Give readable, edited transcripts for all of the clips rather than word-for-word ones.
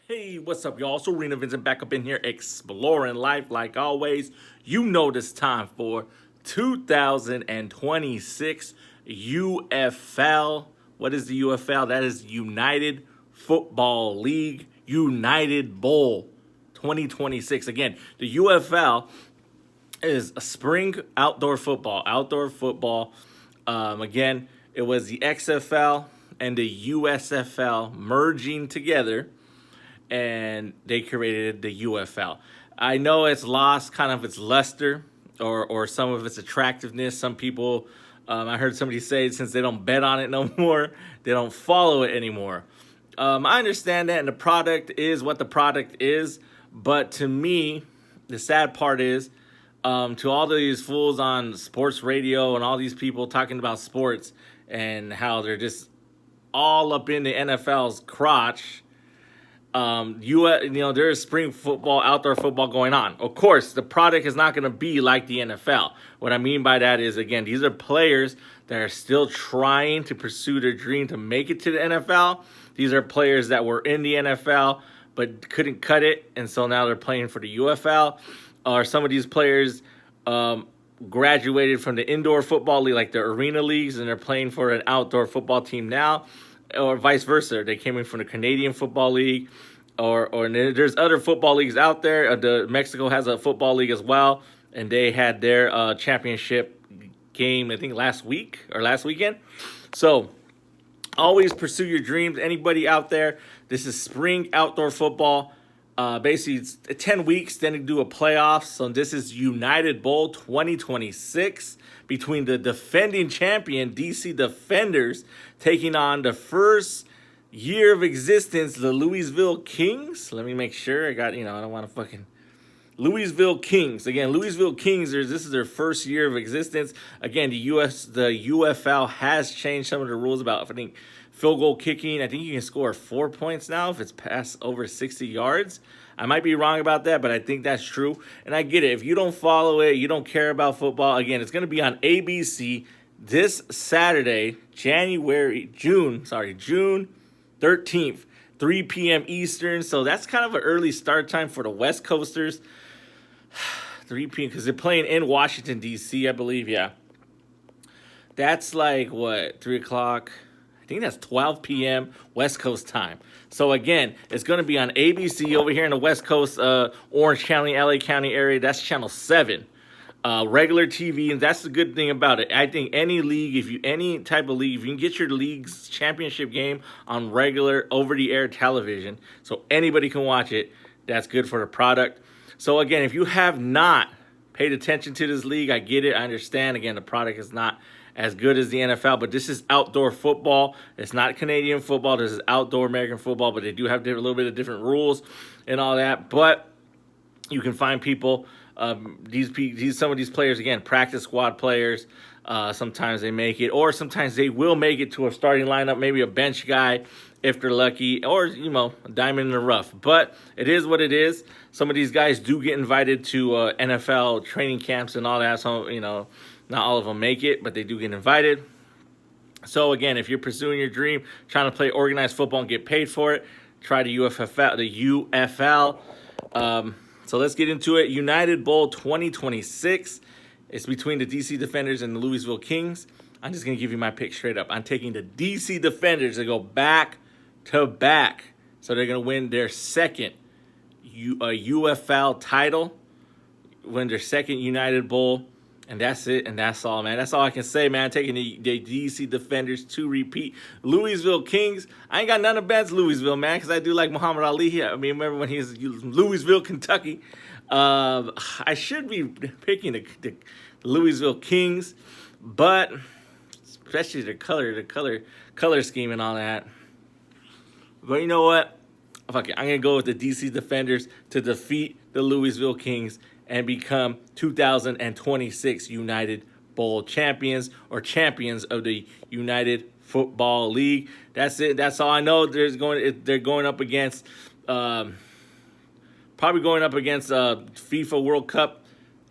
Hey, what's up, y'all? So, ARENAVINCENT back up in here exploring life like always. You know this time for 2026 UFL. What is the UFL? That is United Football League United Bowl 2026. Again, the UFL is a spring outdoor football. Again, it was the XFL and the USFL merging together, and they created the UFL. I know it's lost kind of its luster or some of its attractiveness. Some people, I heard somebody say, since they don't bet on it no more, they don't follow it anymore. I understand that, and the product is what the product is. But to me, the sad part is, to all these fools on sports radio and all these people talking about sports and how they're just all up in the NFL's crotch. There's spring football, outdoor football going on. Of course, the product is not going to be like the NFL. What I mean by that is, again, these are players that are still trying to pursue their dream to make it to the NFL. These are players that were in the NFL but couldn't cut it, and so now they're playing for the UFL. Or some of these players graduated from the indoor football league, like the arena leagues, and they're playing for an outdoor football team now, or vice versa. They came in from the Canadian Football League, or there's other football leagues out there. Mexico has a football league as well, and they had their championship game, I think, last week or last weekend. So always pursue your dreams. Anybody out there, this is spring outdoor football. Basically, it's 10 weeks, then they do a playoff. So this is United Bowl 2026 between the defending champion, DC Defenders, taking on the first year of existence, the Louisville Kings. Let me make sure I got, I don't want to fucking... Louisville Kings. Again, Louisville Kings, this is their first year of existence. Again, the UFL has changed some of the rules about, I think, field goal kicking. I think you can score 4 points now if it's past over 60 yards. I might be wrong about that, but I think that's true. And I get it. If you don't follow it, you don't care about football, again, it's going to be on ABC this Saturday, June 13th, 3 p.m. Eastern. So that's kind of an early start time for the West Coasters. 3 p.m. because they're playing in Washington, D.C., I believe. Yeah. That's like, what, 3 o'clock? I think that's 12 p.m. West Coast time. So, again, it's going to be on ABC over here in the West Coast, Orange County, LA County area. That's Channel 7. Regular TV, and that's the good thing about it. I think any league, any type of league, if you can get your league's championship game on regular over-the-air television, so anybody can watch it, that's good for the product. So, again, if you have not paid attention to this league, I get it. I understand. Again, the product is not as good as the NFL, but this is outdoor football. It's not Canadian football. This is outdoor American football, but they do have a little bit of different rules and all that. But you can find people, some of these players, again, practice squad players. Sometimes they make it, or sometimes they will make it to a starting lineup, maybe a bench guy if they're lucky, or, a diamond in the rough. But it is what it is. Some of these guys do get invited to NFL training camps and all that, so, not all of them make it, but they do get invited. So, again, if you're pursuing your dream, trying to play organized football and get paid for it, try the UFL. So let's get into it. United Bowl 2026. It's between the DC Defenders and the Louisville Kings. I'm just going to give you my pick straight up. I'm taking the DC Defenders to go back to back. So they're going to win their second UFL title, win their second United Bowl. And that's it, and that's all, man. That's all I can say, man. Taking the DC Defenders to repeat. Louisville Kings, I ain't got none against Louisville, man, because I do like Muhammad Ali here. I mean, remember when he was in Louisville, Kentucky. I should be picking the Louisville Kings, but especially the color scheme and all that. But you know what? Fuck it. I'm going to go with the DC Defenders to defeat the Louisville Kings and become 2026 United Bowl champions, or champions of the United Football League. That's it. That's all I know. They're going up against FIFA World Cup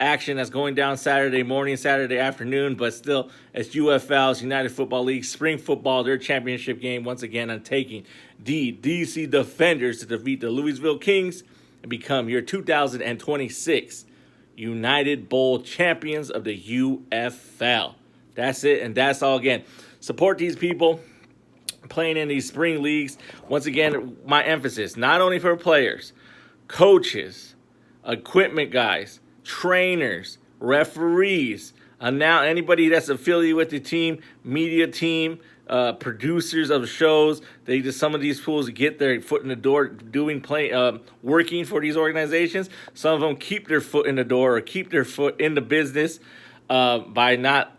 action that's going down Saturday morning, Saturday afternoon, but still, it's UFL's United Football League spring football, their championship game. Once again, I'm taking the DC Defenders to defeat the Louisville Kings and become your 2026 United Bowl champions of the UFL. That's it, and that's all. Again, support these people playing in these spring leagues. Once again, my emphasis, not only for players, coaches, equipment guys, trainers, referees, now anybody that's affiliated with the team, media team, producers of shows. Some of these fools get their foot in the door working for these organizations. Some of them keep their foot in the door or keep their foot in the business by not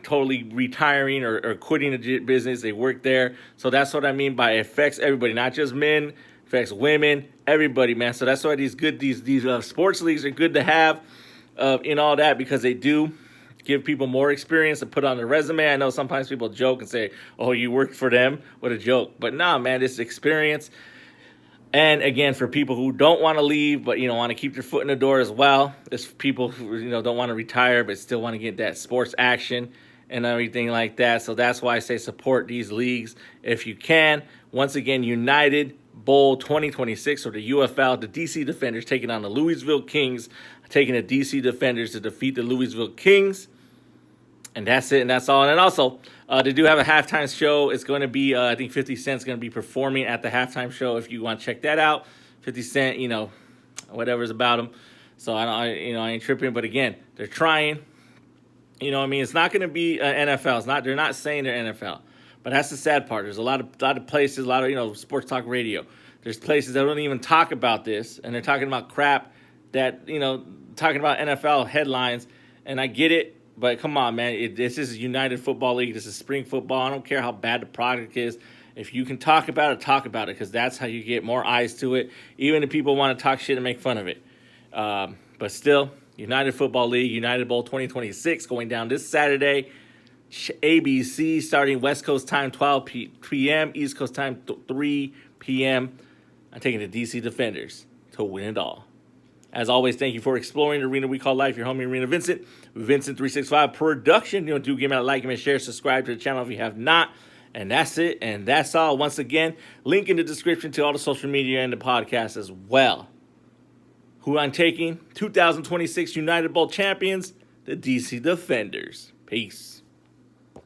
totally retiring or quitting the business. They work there. So that's what I mean by it affects everybody, not just men, affects women, everybody, man. So that's why these sports leagues are good to have in all that, because they do give people more experience to put on their resume. I know sometimes people joke and say, oh, you worked for them? What a joke. But nah, man, this experience. And again, for people who don't want to leave, but, want to keep their foot in the door as well. There's people who, don't want to retire, but still want to get that sports action and everything like that. So that's why I say support these leagues if you can. Once again, United Bowl 2026, or the UFL, the DC Defenders taking on the Louisville Kings, taking the DC Defenders to defeat the Louisville Kings. And that's it, and that's all. And then also, they do have a halftime show. It's going to be, I think 50 Cent's going to be performing at the halftime show if you want to check that out. 50 Cent, whatever's about him. So I ain't tripping. But again, they're trying. It's not going to be NFL. They're not saying they're NFL. But that's the sad part. There's a lot of places, a lot of sports talk radio. There's places that don't even talk about this, and they're talking about crap that talking about NFL headlines. And I get it. But come on, man, this is a United Football League. This is spring football. I don't care how bad the product is. If you can talk about it, because that's how you get more eyes to it, even if people want to talk shit and make fun of it. But still, United Football League, United Bowl 2026 going down this Saturday. ABC starting West Coast time 12 p.m., East Coast time 3 p.m. I'm taking the DC Defenders to win it all. As always, thank you for exploring the arena we call life. Your homie, Arena Vincent. Vincent 365 production. Do give me a like, give me a share, subscribe to the channel if you have not. And that's it. And that's all. Once again, link in the description to all the social media and the podcast as well. Who I'm taking? 2026 United Bowl champions, the DC Defenders. Peace.